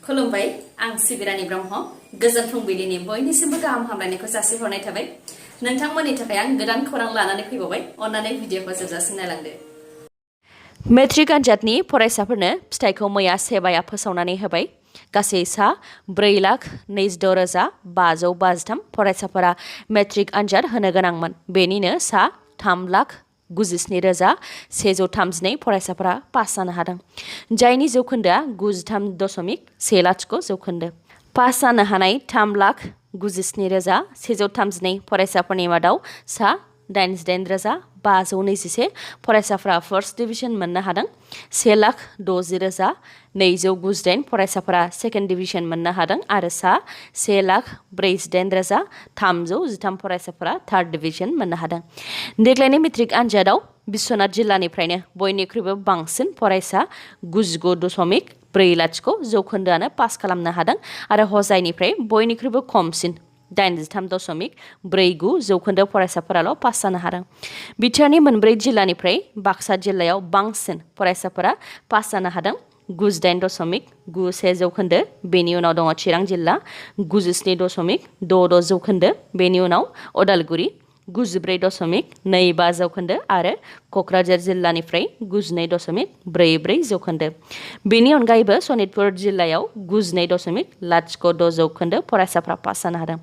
खुलुमबाय आं सिबिरानि ब्रह्म गोजोन फुंबिलिनि बयनिसिमबो गाहाम हामलायनायखौ जासिहरनाय थाबाय नोंथांमोननि थाखाय आं गोदान खौरां लानानै फैबावबाय अन्नानै भिडिअखौ जोबजासिम नायलांदो मेट्रिक आनजादनि फरायसाफोरनो फिथाइखौ मैया सेबाया फोसावनानै होबाय गासै सा 4,46,553 फरायसाफोरा मेट्रिक आनजाद होनो गोनांमोन बेनिनो सा 3,97,132 फरायसाफोरा पास जानो हादों जायनि जौखोन्दोआ 93.10 जौखोन्दो पास जानो हानाय 3,97,132 फरायसाफोरनि मादाव सा 88,521 फरायसाफोरा फर्स्ट डिभिजन मोननो हादों 1,60,298 फरायसाफोरा सेकेन्ड डिभिजन मोननो हादों आरो सा 1,48,313 फरायसाफोरा थार्ड डिभिजन मोननो हादों देग्लायनि मेट्रिक आनजादाव बिश्वनाथ जिल्लानिफ्रायनो बयनिख्रुइबो बांसिन फरायसा 99.40 जौखोन्दोआनो पास खालामनो हादों आरो हजाइनिफ्राय बयनिख्रुइबो खमसिन 83.49 जौखोन्दो फरायसाफोराल' पास जानो हादों बिटिआरनि मोनब्रै जिल्लानिफ्राय बाक्सा जिल्लायाव बांसिन फरायसाफोरा पास जानो हादों 98.91 जौखोन्दो बेनि उनाव दङ चिरां जिल्ला 97.66 जौखोन्दो बेनि उनाव अदालगुरि 94.25 जौखोन्दो आरो क'क्राझार जिल्लानिफ्राय 92.44 जौखोन्दो बेनि अनगायैबो सनितपुर जिल्लायाव 92.06 जौखोन्दो फरायसाफ्रा पास जानो हादों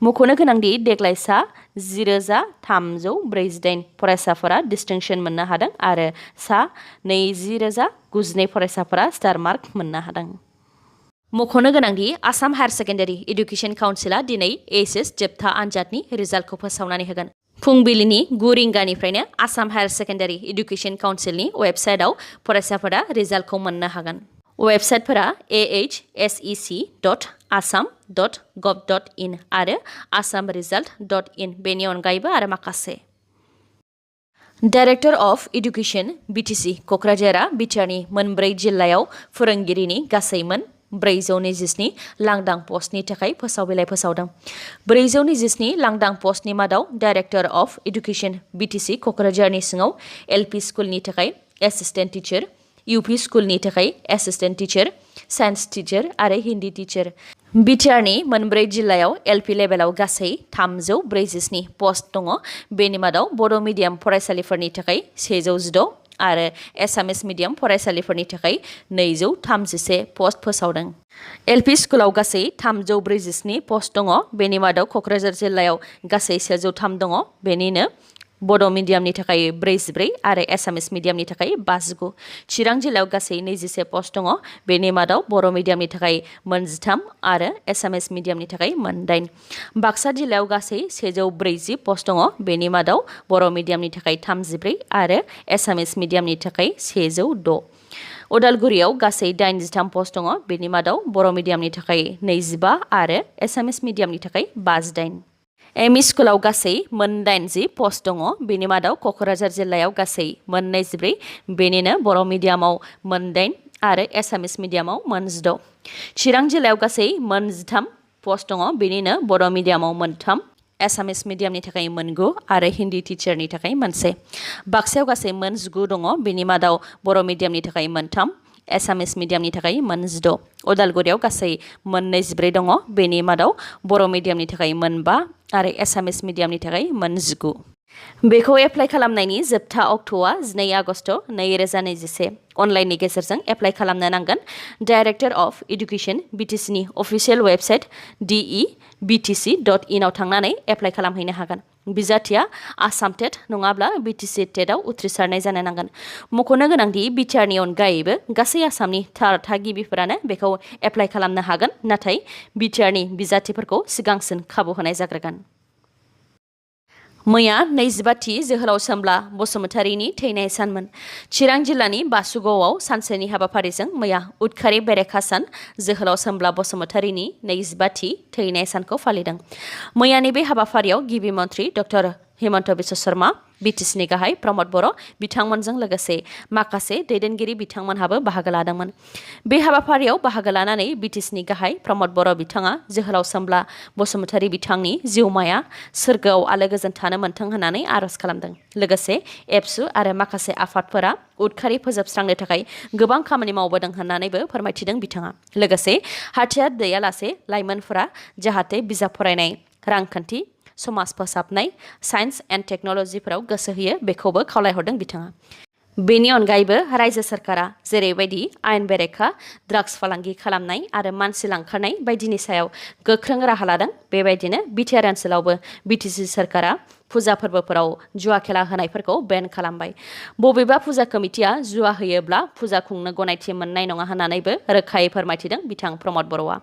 मख'नो गोनांदि देग्लाय सा 10,348 फरायसाफोरा डिस्टिंक्सन मोननो हादों आरो सा 20,092 फरायसाफोरा स्टार मार्क मोननो हादों मख'नो गोनांदि आसाम हायार सेकेन्डारि एडुकेशन काउन्सिलआ दिनै एचएस जोबथा आनजादनि रिजाल्टखौ फोसावनानै होगोन फुंबिलिनि 9 रिंगानिफ्रायनो आसाम हायार सेकेन्डारि एडुकेशन काउन्सिलनि वेबसाइटआव फरायसाफोरा रिजाल्टखौ मोननो हागोन वेबसाइटफोरा ahsec.assam.gov.in आरो assamresult.in बेनि अनगायैबो आरो माखासे डाइरेक्टर अफ एडुकेशन बिटिसि क'क्राझारआ बिटिआरनि मोनब्रै जिल्लायाव फोरोंगिरिनि गासै मोन 427 लांदां पस्टनि थाखाय फोसावबिलाइ फोसावदों 427 लांदां पस्टनि मादाव डाइरेक्टर अफ एडुकेशन बिटिसि क'क्राझारनि सिङाव एलपि स्कुलनि थाखाय एसिस्टेन्ट टिचार यूपी स्कुलनि थाखाय एसिस्टेन्ट टिचार साइन्स टिचार आरो हिन्दी टिचार बिटिआरनि मोनब्रै जिल्लायाव एलपि लेभेलाव गासै 347 पस्ट दङ बेनि मादाव बड' मिडियाम फरायसालिफोरनि थाखाय 116 आरो एसामिस मिडियाम फरायसालिफोरनि थाखाय 231 पस्ट फोसावदों एलपि स्कुलाव गासै 347 पस्ट दङ बेनि मादाव क'क्राझार जिल्लायाव गासै 103 दङ बेनिनो बड' मिडियामनि थाखाय 44 आरो एसामिस मिडियामनि थाखाय 59 चिरां जिल्लायाव गासै 21 पस्ट दङ बेनि मादाव बर' मिडियामनि थाखाय 13 आरो एसामिस मिडियामनि थाखाय 8 बाक्सा जिल्लायाव गासै 140 पस्ट दङ बेनि मादाव बर' मिडियामनि थाखाय 34 आरो एसामिस मिडियामनि थाखाय 106 अदालगुरियाव गासै 83 पस्ट दङ बेनि मादाव बर' मिडियामनि थाखाय 25 आरो एसामिस मिडियामनि थाखाय 58 एमइ स्कुलाव गासै 80 पस्ट दङ बेनि मादाव क'क्राझार जिल्लायाव गासै 24 बेनिनो बर' मिडियामाव 8 आरो एसामिस मिडियामाव 16 चिरां जिल्लायाव गासै 13 पस्ट दङ बेनिनो बर' मिडियामाव 3 एसामिस मिडियामनि थाखाय 9 आरो हिन्दी टिचारनि थाखाय 1 बाक्सायाव गासै 19 दङ बेनि मादाव बर' मिडियामनि थाखाय 3 एसामिस मिडियामनि थाखाय 16 अदालगुरियाव गासै 24 दङ बेनि मादाव बर' मिडियामनि थाखाय 5 आरो एसामिस मिडियामनि थाखाय 19 बेखौ एप्लाइ खालामनायनि जोबथा अक्ट'आ 12 आगस्ट 2021 अनलाइननि गेजेरजों एप्लाइ खालामनो नांगोन डाइरेक्टर अफ एडुकेशन बिटिसिनि अफिसियेल वेबसाइट debtc.in आव थांनानै एप्लाइ खालामहैनो हागोन बिजाथिया आसाम टेट नङाब्ला बिटिसि टेटआव उथ्रिसारनाय जानो नांगोन मख'नो गोनांदि बिटिआरनि अनगायैबो गासै आसामनि थागिबिफोरानो बेखौ एप्लाइ खालामनो हागोन नाथाय बिटिआरनि बिजाथिफोरखौ सिगांसिन खाबु होनाय जाग्रोगोन मैया 25थि जोहोलाव सोमब्ला बसुमतारीनि थैनाय सानमोन चिरां जिल्लानि बासुगावआव सानसेनि हाबाफारिजों मैया उदखारि बेरेखा सान जोहोलाव सोमब्ला बसुमतारीनि 25थि थैनाय सानखौ फालिदों मैयानि बे हाबाफारियाव गिबि मन्थ्रि डक्टर हिमन्त बिश्व शर्मा BTCनि गाहाय प्रमद बर' बिथांमोनजों लोगोसे माखासे दैदेनगिरि बिथांमोनहाबो बाहागो लादोंमोन। बे हाबाफारियाव बाहागो लानानै BTCनि गाहाय प्रमद बर' बिथाङा जोहोलाव सोमब्ला बसुमतारी बिथांनि जिउमाया सोरगोआव आलो गोजोन थानो मोनथों होननानै आर'ज खालामदों। लोगोसे एबसु आरो माखासे आफादफोरा उदखारि फोजोबस्रांनो थाखाय गोबां खामानि मावबोदों होननानैबो फोरमायथिदों बिथाङा। लोगोसे हाथियार गैयालासे लाइमोनफोरा जाहाथे बिजाब फरायनाय, रांखान्थि, समाज फोसाबनाय, साइन्स एन्ड टेक्न'लजिफोराव गोसो होयो बेखौबो खावलायहरदों बिथाङा। बेनि अनगायैबो रायजो सोरखारा जेरैबायदि आयेन बेरेखा ड्राग्स फालांगि खालामनाय आरो मानसि लांखारनाय बायदिनि सायाव गोख्रों राहा लादों, बेबायदिनो BTR ओनसोलावबो BTC सोरखारा फुजा फोरबोफोराव जुवा खेला होनायफोरखौ बेन खालामबाय। बबेबा फुजा कमिटिया जुवा होयोब्ला फुजा खुंनो गनायथि मोननाय नङा होननानैबो रोखायै फोरमायथिदों बिथां प्रमद बर'आ।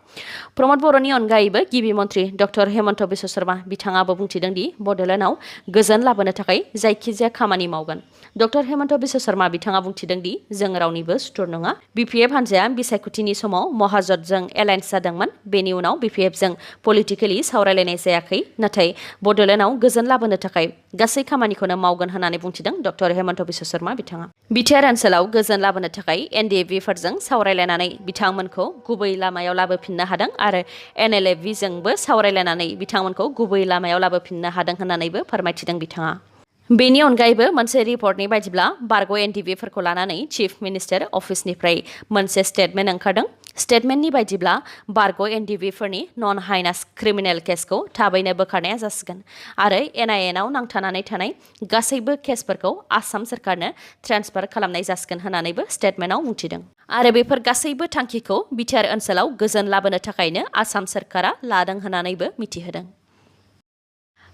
प्रमद बर'नि अनगायैबो गिबि मन्त्रि डक्टर हेमन्त बिश्व शर्मा बिथाङाबो बुंथिदों दि बड'लेण्डआव गोजोन लाबोनो थाखाय जायखिजाया खामानि मावगोन। डक्टर हेमन्त बिश्व शर्मा बिथाङा बुंथिदों दि जों रावनिबो सुथुर नङा। BPF हान्जाया बिसायख'थिनि समाव महाजोटजों एलायन्स जादोंमोन। बेनि उनाव BPFजों पलिटिकेलि सावरायलायनाय जायाखै, नाथाय बड'लेण्डआव गोजोन लाबोनो थाखाय गासै खामानिखौनो मावगोन होननानै बुंथिदों डक्टर हेमन्त बिश्व शर्मा बिथाङा। BTR ओनसोलाव गोजोन लाबोनो थाखाय NDFB-फोरजों सावरायलायनानै बिथांमोनखौ गुबै लामायाव लाबोफिननो हादों आरो NLFB-जोंबो सावरायलायनानै बिथांमोनखौ गुबै लामायाव लाबोफिननो हादों होननानैबो फोरमायथिदों बिथाङा। बेनि अनगायैबो मोनसे रिपर्टनि बायदिब्ला बारग' NDFB-फोरखौ लानानै चिफ मिनिस्टार अफिसनिफ्राय मोनसे स्टेटमेन्ट ओंखारदों। स्टेटमेन्टनि बायदिब्ला बारग' NDFB-फोरनि नन हाइनास क्रिमिनेल केसखौ थाबैनो बोखारनाया जासिगोन आरो NIN-आव नांथानानै थानाय गासैबो केसफोरखौ आसाम सोरखारनो ट्रेन्सफार खालामनाय जासिगोन होननानैबो स्टेटमेन्टआव बुंथिदों। आरो बेफोर गासैबो थांखिखौ BTR ओनसोलाव गोजोन लाबोनो थाखायनो आसाम सोरखारा लादों होननानैबो मिथिहोदों।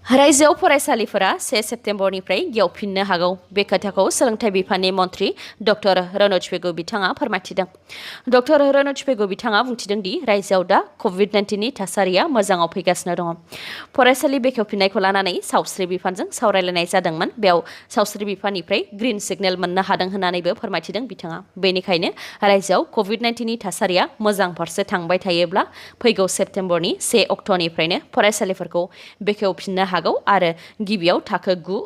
रायजोआव फरायसालिफोरा 1 सेप्तेम्बरनिफ्राय गेवफिननो हागौ, बे खोथाखौ सोलोंथाइ बिफाननि मन्त्रि डक्टर रनज पेगु बिथाङा फोरमायथिदों। डक्टर रनज पेगु बिथाङा बुंथिदों दि रायजोआव दा COVID-19नि थासारिया मोजाङाव फैगासिनो दङ। फरायसालि बेखेवफिननायखौ लानानै सावस्रि बिफानजों सावरायलायनाय जादोंमोन। बेयाव सावस्रि बिफाननिफ्राय ग्रिन सिगनेल मोननो हादों होननानैबो फोरमायथिदों बिथाङा। बेनिखायनो रायजोआव COVID-19नि थासारिया मोजां फारसे थांबाय थायोब्ला फैगौ सेप्तेम्बरनि 1 अक्ट'निफ्रायनो फरायसालिफोरखौ बेखेवफिननो हागौ आरो गिबियाव थाखो 9,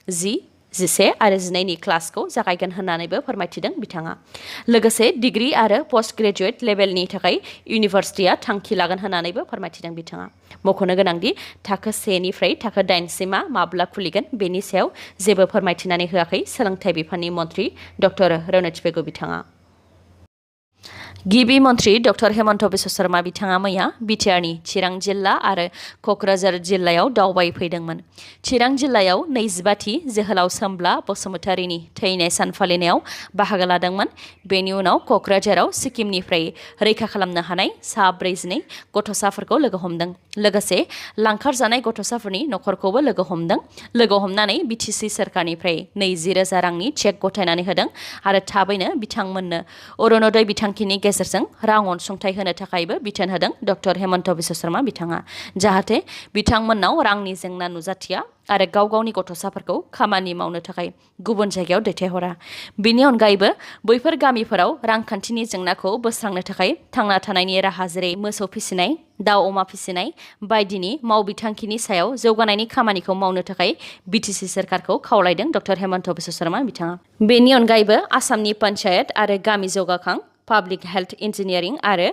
10, 11 आरो 12नि क्लासखौ जागायगोन होननानैबो फोरमायथिदों बिथाङा। लोगोसे डिग्री आरो पोस्ट ग्रेजुएट लेभेलनि थाखाय इउनिभार्सिटिया थांखि लागोन होननानैबो फोरमायथिदों बिथाङा। मख'नो गोनांदि थाखो 1 निफ्राय थाखो 8 सिमा माब्ला खुलिगोन बेनि सायाव जेबो फोरमायथिनानै होआखै सोलोंथाइ बिफाननि मन्त्रि डक्टर रनज पेगु बिथाङा। गिबि मन्त्रि डक्टर हेमन्त बिश्व शर्मा बिथाङा मैया BTRनि चिरां जिल्ला आरो क'क्राझार जिल्लायाव दावबायफैदोंमोन। चिरां जिल्लायाव 25थि जोहोलाव सोमब्ला बसुमतारीनि थैनाय सान फालिनायाव बाहागो लादोंमोन। बेनि उनाव क'क्राझाराव सिक्किमनिफ्राय रैखा खालामनो हानाय सा 42 गथ'साफोरखौ लोगो हमदों। लोगोसे लांखारजानाय गथ'साफोरनि न'खरखौबो लोगो हमदों। लोगो हमनानै BTC सोरखारनिफ्राय 20,000 रांनि चेक गथायनानै होदों आरो थाबैनो बिथांमोननो अरुणोदय बिथांखिनि गेजेरजों रां अनसुंथाइ होनो थाखायबो बिथोन होदों डक्टर हेमन्त बिश्व शर्मा बिथाङा, जाहाथे बिथांमोननाव रांनि जेंना नुजाथिया आरो गाव गावनि गथ'साफोरखौ खामानि मावनो थाखाय गुबुन जायगायाव दैथायहरा। बेनि अनगायैबो बैफोर गामिफोराव रांखान्थिनि जेंनाखौ बोस्रांनो थाखाय थांना थानायनि राहा जेरै मोसौ फिसिनाय, दाउ अमा फिसिनाय बायदिनि मावबिथांखिनि सायाव जौगानायनि खामानिखौ मावनो थाखाय BTC सोरखारखौ खावलायदों डक्टर हेमन्त बिश्व शर्मा बिथाङा। बेनि अनगायैबो आसामनि पन्चायत आरो गामि जौगाखां, पाब्लिक हेल्थ इन्जिनियारिं आरो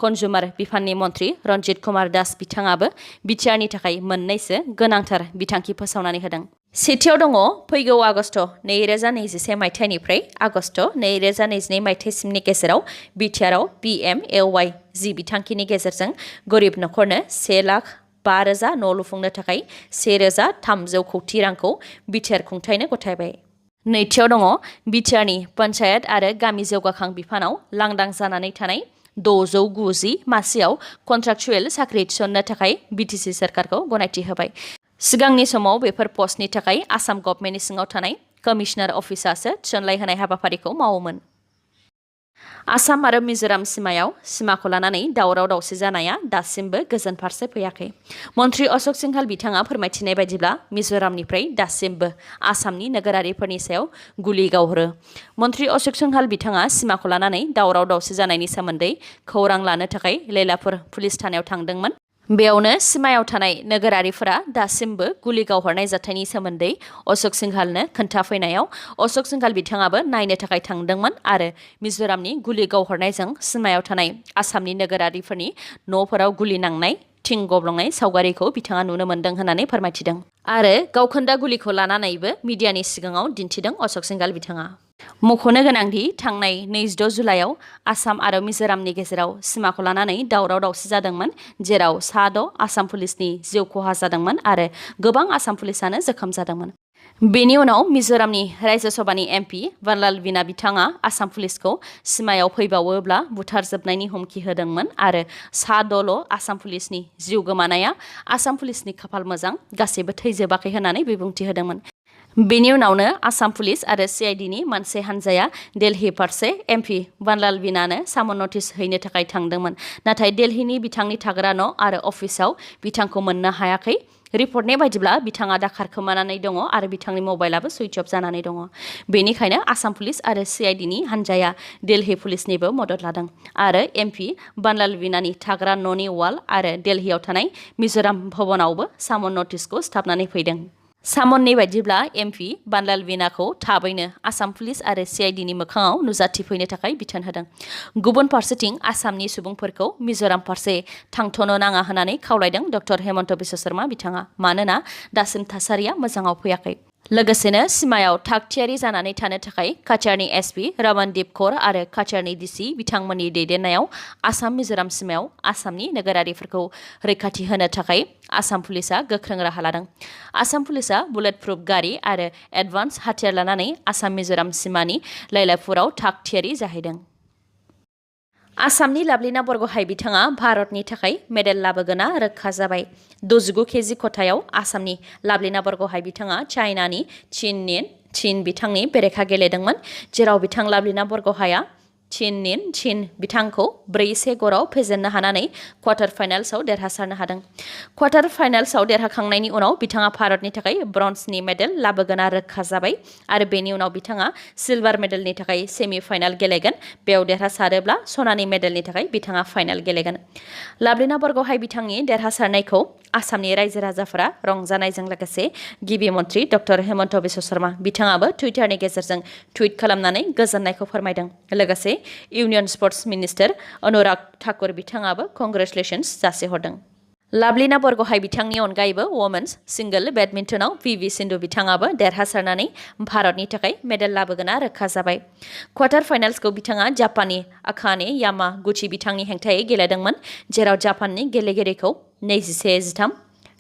कन्जुमार बिफाननि मन्त्रि रन्जित कुमार दास बिथाङाबो BTRनि थाखाय मोननैसो गोनांथार बिथांखि फोसावनानै होदों। सेथियाव दङ फैगौ आगस्ट 2021 मायथाइनिफ्राय आगस्ट 2022 मायथाइसिमनि गेजेराव BTRआव PMAY जि बिथांखिनि गेजेरजों गरिब न'खरनो 1,05,000 न' लुफुंनो थाखाय 1,300 कौटि रांखौ BTR खुंथायनो गथायबाय। नैथियाव दङ BTRनि पन्चायत आरो गामि जौगाखां बिफानाव लांदां जानानै थानाय 690 मासियाव कन्ट्राक्चुएल साख्रि थिसननो थाखाय BTC सोरखारखौ गनायथि होबाय। सिगांनि समाव बेफोर पस्टनि थाखाय आसाम गभर्नमेन्टनि सिङाव थानाय कमिशनार अफिसासो थिसनलाय होनाय हाबाफारिखौ मावोमोन। आसाम आरो मिजोराम सिमाखौ लानानै दावराव दावसि जानाया दासिमबो गोजोन फारसे फैयाखै। मन्त्रि अशोक सिंहाल बिथाङा फोरमायथिनाय बायदिब्ला मिजोरामनिफ्राय दासिमबो आसामनि नोगोरारिफोरनि सायाव गुलि गावहरो। मन्त्रि अशोक सिंहाल बिथाङा सिमाखौ लानानै दावराव दावसि जानायनि सोमोन्दै खौरां लानो थाखाय लैलापुर पुलिस थानायाव थांदोंमोन। बेयावनो सिमायाव थानाय नोगोरारिफोरा दासिमबो गुलि गावहरनाय जाथायनि सोमोन्दै अशोक सिंघालनो खोन्थाफैनायाव अशोक सिंघाल बिथाङाबो नायनो थाखाय थांदोंमोन आरो मिजोरामनि गुलि गावहरनायजों सिमायाव थानाय आसामनि नोगोरारिफोरनि न'फोराव गुलि नांनाय थिं गब्लंनाय सावगारिखौ बिथाङा नुनो मोन्दों होननानै फोरमायथिदों आरो गावखोन्दा गुलिखौ लानानैबो मिडियानि सिगाङाव दिन्थिदों अशोक सिंघाल बिथाङा। मख'नो गोनांदि थांनाय 26 जुलाइआव आसाम आरो मिजोरामनि गेजेराव सिमाखौ लानानै दावराव दावसि जादोंमोन, जेराव सा 6 आसाम पुलिसनि जिउ खहा जादोंमोन आरो गोबां आसाम पुलिसानो जोखोम जादोंमोन। बेनि उनाव मिजोरामनि रायजो सभानि एमपि बनलाल वीना बिथाङा आसाम पुलिसखौ सिमायाव फैबावोब्ला बुथारजोबनायनि हुमखि होदोंमोन आरो सा 6 आसाम पुलिसनि जिउ गोमानाया आसाम पुलिसनि खाफाल मोजां, गासैबो थैजोबाखै होननानै बिबुंथि होदोंमोन। बेनि उनावनो आसाम पुलिस आरो सिआइडिनि मोनसे हान्जाया दिल्ली फारसे एमपि बनलाल वीनानो सामन नटिस हैनो थाखाय थांदोंमोन, नाथाय दिल्लीनि बिथांनि थाग्रा न' आरो अफिसाव बिथांखौ मोननो हायाखै। रिपर्टनि बायदिब्ला बिथाङा दा खारखोमानानै दङ आरो बिथांनि मबाइलाबो सुइच अफ जानानै दङ। बेनिखायनो आसाम पुलिस आरो सिआइडिनि हान्जाया दिल्ली पुलिसनिबो मदद लादों आरो एमपि बनलाल वीनानि थाग्रा न'नि वाल आरो दिल्लीयाव थानाय मिजोराम भवनावबो सामन नटिसखौ सिथाबनानै फैदों। सामननि बायदिब्ला एमपि बनलाल वीनाखौ थाबैनो आसाम पुलिस आरो सिआइडिनि मोखाङाव नुजाथिफैनो थाखाय बिथोन होदों। गुबुन फारसेथिं आसामनि सुबुंफोरखौ मिजोराम फारसे थांथ'नो नाङा होननानै खावलायदों डक्टर हेमन्त बिश्व शर्मा बिथाङा, मानोना दासिम थासारिया मोजाङाव फैयाखै। लोगोसेनो सिमायाव थागथियारि जानानै थानो थाखाय काछारनि एसपि रमनदीप कौर आरो काछारनि डिसि बिथांमोननि दैदेननायाव आसाम मिजोराम सिमायाव आसामनि नोगोरारिफोरखौ रैखाथि होनो थाखाय आसाम पुलिसा गोख्रों राहा लादों। आसाम पुलिसा बुलेट प्रुफ गारि आरो एडभान्स हाथियार लानानै आसाम मिजोराम सिमानि लाइलापुराव थागथियारि जाहैदों। आसामनि लाभलिना बरग'हाइ बिथाङा भारतनि थाखाय मेडेल लाबोगोना रोखा जाबाय। 69 केजि खथायाव आसामनि लाभलिना बरग'हाइ बिथाङा चाइनानि चिन बिथांनि बेरेखा गेलेदोंमोन, जेराव बिथां लाभलिना बरग'हाइआ चिन बिथांखौ 4-1 ग'राव फेजेननो हानानै क्वार्टार फाइनाल्सआव देरहासारनो हादों। क्वार्टार फाइनाल्सआव देरहाखांनायनि उनाव बिथाङा भारतनि थाखाय ब्रन्जनि मेडेल लाबोगोना रोखा जाबाय आरो बेनि उनाव बिथाङा सिलभार मेडेलनि थाखाय सेमि फाइनाल गेलेगोन। बेयाव देरहासारोब्ला सनानि मेडेलनि थाखाय बिथाङा फाइनाल गेलेगोन। लाभलिना बरग'हाइ बिथांनि देरहासारनायखौ आसामनि रायजो राजाफोरा रंजानायजों लोगोसे गिबि मन्त्रि डक्टर हेमन्त बिश्व शर्मा बिथाङाबो टुइटारनि गेजेरजों टुइट खालामनानै गोजोननायखौ फोरमायदों। लोगोसे union sports minister Anurag Thakur बिथाङाबो कंग्रेचुलेशन्स जासिहरदों। लाभलिना बरग'हाइ बिथांनि अनगायैबो वमेन्स सिंगल बेडमिन्टनाव पि.भि. सिन्धु बिथाङाबो देरहासारनानै भारतनि थाखाय मेडेल लाबोगोना रोखा जाबाय। क्वार्टार फाइनाल्सखौ बिथाङा जापाननि आकाने यामागुची बिथांनि हेंथायै गेलेदोंमोन, जेराव जापाननि गेलेगिरिखौ 21-13,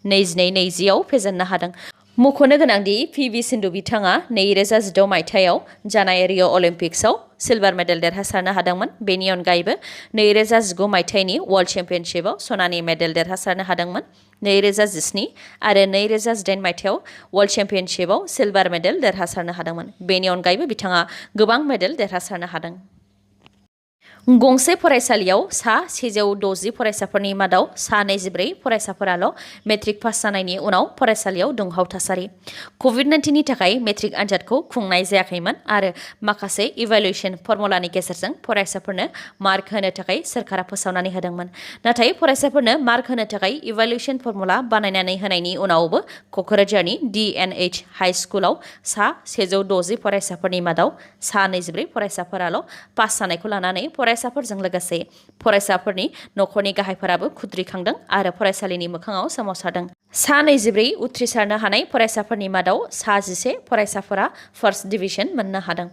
22-20 आव फेजेननो हादों। मख'नो गोनांदि पि.भि. सिन्धु बिथाङा 2016 मायथाइयाव जानाय रिअ' अलिम्पिक्सआव सिलभार मेडेल देरहासारनो हादोंमोन। बेनि अनगायैबो 2019 मायथाइनि वर्ल्ड चेम्पियनशिपआव सनानि मेडेल देरहासारनो हादोंमोन। 2017 आरो 2018 मायथाइयाव वर्ल्ड चेम्पियनशिपआव सिलभार मेडेल देरहासारनो हादोंमोन। बेनि अनगायैबो बिथाङा गोबां मेडेल देरहासारनो हादों। गंसे फरायसालियाव सा 160 फरायसाफोरनि मादाव सा 24 फरायसाफोराल' मेट्रिक पास जानायनि उनाव फरायसालियाव दुंहाव थासारि। कभिड-19नि थाखाय मेट्रिक आनजादखौ खुंनाय जायाखैमोन आरो माखासे इभालुएसन फर्मुलानि गेजेरजों फरायसाफोरनो मार्क होनो थाखाय सोरखारा फोसावनानै होदोंमोन। नाथाय फरायसाफोरनो मार्क होनो थाखाय इभालुएसन फर्मुला बानायनानै होनायनि उनावबो क'क्राझारनि DNH हाइ स्कुलाव सा 160 फरायसाफोरनि मादाव सा 24 फरायसाफोराल' पास जानायखौ लानानै फरायसाफोरजों लोगोसे फरायसाफोरनि नखरनि गाहायफोराबो खुद्रिखांदों आरो फरायसालिनि मोखाङाव सोमावसारदों। सा 24 उथ्रिसारनो हानाय फरायसाफोरनि मादाव सा 11 फरायसाफोरा फार्स्ट डिभिजन मोननो हादों।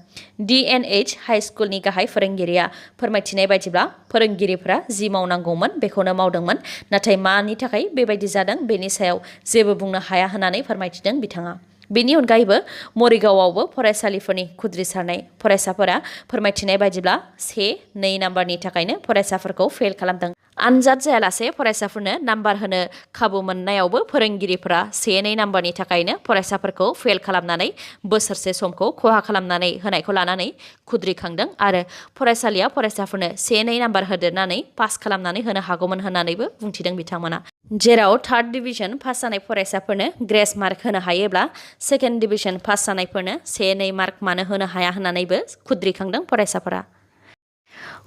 DNH हाइ स्कुलनि गाहाय फोरोंगिरिया फोरमायथिनाय बायदिब्ला फोरोंगिरिफोरा जि मावनांगौमोन बेखौनो मावदोंमोन, नाथाय मानि थाखाय बेबायदि जादों बेनि सायाव जेबो बुंनो हाया होननानै फोरमायथिदों बिथाङा। बेनि अनगायैबो मरिगावआवबो फरायसालिफोरनि खुद्रिसारनाय फरायसाफोरा फोरमायथिनाय बायदिब्ला 1-2 नाम्बारनि थाखायनो फरायसाफोरखौ फेल खालामदों। आनजाद जायालासे फरायसाफोरनो नाम्बार होनो खाबु मोननायावबो फोरोंगिरिफोरा 1-2 नाम्बारनि थाखायनो फरायसाफोरखौ फेल खालामनानै बोसोरसे समखौ खहा खालामनानै होनायखौ लानानै खुद्रिखांदों आरो फरायसालिया फरायसाफोरनो 1-2 नाम्बार होदेरनानै पास खालामनानै होनो हागौमोन होननानैबो बुंथिदों बिथांमोना। जेराव थार्ड डिभिजन पास जानाय फरायसाफोरनो ग्रेस मार्क होनो हायोब्ला सेकेन्ड डिभिजन पास जानायफोरनो 1-2 मार्क मानो होनो हाया होननानैबो खुद्रिखांदों फरायसाफोरा।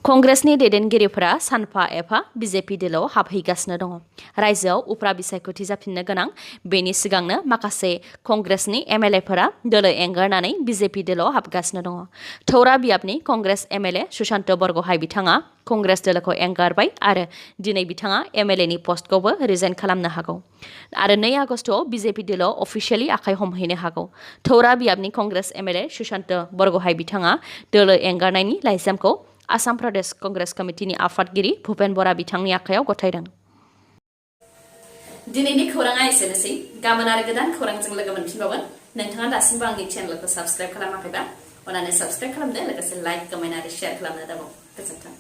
कंग्रेसनि दैदेनगिरिफोरा सानफा एफा बीजेपी दोलाव हाबहैगासिनो दङ। रायजोआव उफ्रा बिसायख'थि जाफिननो गोनां। बेनि सिगांनो माखासे कंग्रेसनि एमएलएफोरा दोलो एंगारनानै बीजेपी दोलाव हाबगासिनो दङ। थौरा बियाबनि कंग्रेस एमएलए सुशांत बरगहाय बिथाङा कंग्रेस दोलोखौ एंगारबाय आरो दिनै बिथाङा एमएलएनि पस्टखौबो रिजाइन खालामनो हागौ आरो 2 आगस्टआव बीजेपी दोलाव अफिसियेलि आखाइ हमहैनो हागौ। थौरा बियाबनि कंग्रेस एमएलए सुशांत बरगहाय बिथाङा दोलो एंगारनायनि लाइजामखौ आसाम प्रदेश कंग्रेस कमिटिनि आफादगिरि भुपेन बरा बिथांनि आखायाव गथायदों। दिनैनि खौराङा एसेनोसै। गाबोन आरो गोदान खौरांजों लोगो मोनफिनबावगोन। नोंथाङा दासिमबो आंनि चेनेलखौ साबस्क्राइब खालामाखैबा अन्नानै साबस्क्राइब खालामदो, लोगोसे लाइक, कमेन्ट आरो शेयार खालामनो दाबाव। गोजोन्थों।